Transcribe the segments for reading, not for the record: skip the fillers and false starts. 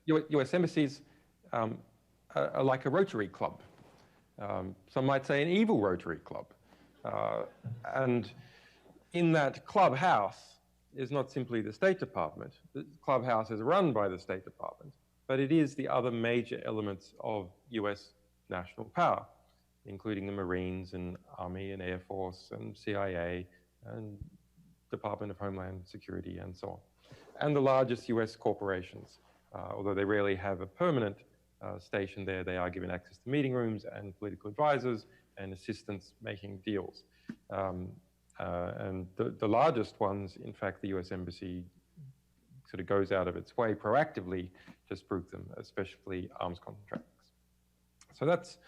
US embassies are like a Rotary Club. Some might say an evil Rotary Club. And in that clubhouse is not simply the State Department. The clubhouse is run by the State Department, but it is the other major elements of US national power, including the Marines and Army and Air Force and CIA and Department of Homeland Security and so on. And the largest US corporations, although they rarely have a permanent station there, they are given access to meeting rooms and political advisors and assistants making deals. And the largest ones, in fact, the US Embassy sort of goes out of its way proactively to spruik them, especially arms contracts. So that's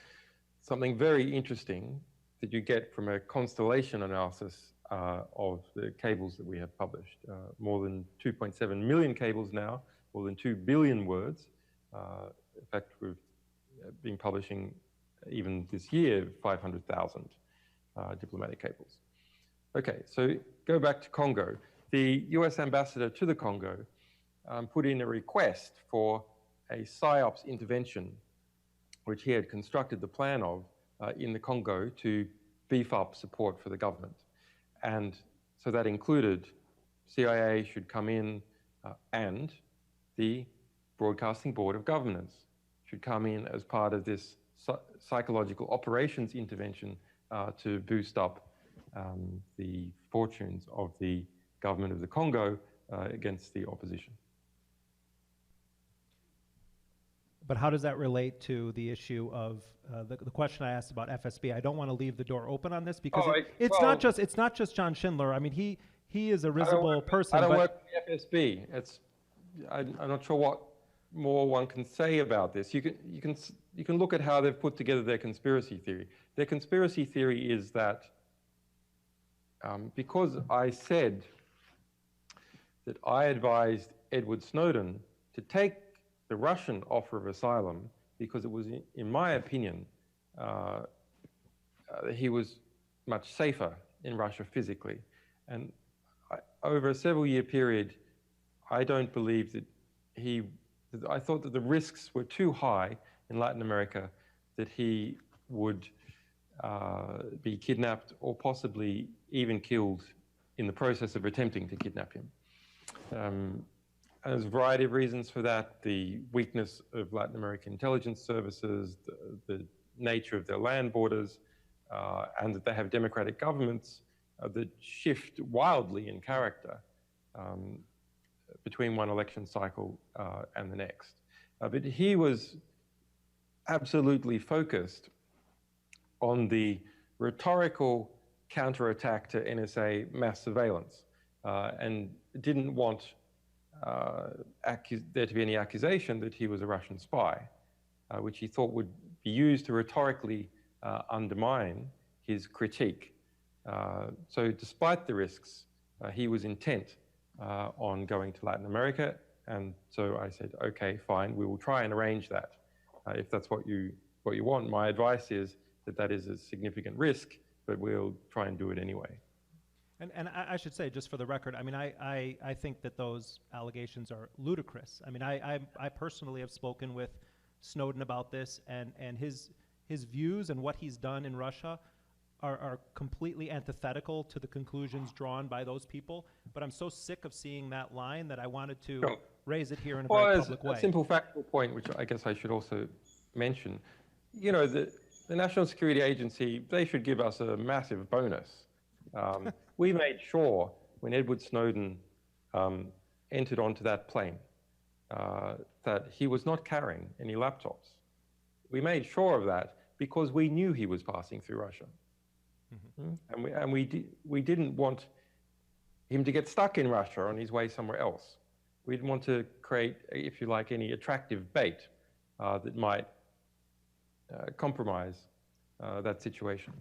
something very interesting that you get from a constellation analysis of the cables that we have published. More than 2.7 million cables now, more than 2 billion words. In fact, we've been publishing even this year 500,000 diplomatic cables. Okay, so go back to Congo. The US ambassador to the Congo put in a request for a PSYOPs intervention, which he had constructed the plan of in the Congo to beef up support for the government. And so that included CIA should come in and the Broadcasting Board of Governors should come in as part of this psychological operations intervention to boost up the fortunes of the government of the Congo against the opposition. But how does that relate to the issue of the question I asked about FSB? I don't want to leave the door open on this because it's not just John Schindler. I mean, he is a risible person. I don't work for the FSB. I'm not sure what more one can say about this. You can look at how they've put together their conspiracy theory. Their conspiracy theory is that because I said that I advised Edward Snowden to take the Russian offer of asylum because it was, in my opinion, he was much safer in Russia physically. And over a several-year period, I don't believe that I thought that the risks were too high in Latin America that he would be kidnapped or possibly even killed in the process of attempting to kidnap him. And there's a variety of reasons for that: the weakness of Latin American intelligence services, the nature of their land borders, and that they have democratic governments that shift wildly in character between one election cycle and the next. But he was absolutely focused on the rhetorical counterattack to NSA mass surveillance and didn't want there to be any accusation that he was a Russian spy, which he thought would be used to rhetorically undermine his critique. So despite the risks, he was intent on going to Latin America. And so I said, okay, fine, we will try and arrange that. If that's what you want, my advice is that that is a significant risk, but we'll try and do it anyway. And I should say, just for the record, I mean, I think that those allegations are ludicrous. I mean, I personally have spoken with Snowden about this, and his views and what he's done in Russia are completely antithetical to the conclusions drawn by those people. But I'm so sick of seeing that line that I wanted to raise it here in a very public way. A simple factual point, which I guess I should also mention. You know, the National Security Agency, they should give us a massive bonus. We made sure when Edward Snowden entered onto that plane that he was not carrying any laptops. We made sure of that because we knew he was passing through Russia. Mm-hmm. And we didn't want him to get stuck in Russia on his way somewhere else. We didn't want to create, if you like, any attractive bait that might compromise that situation.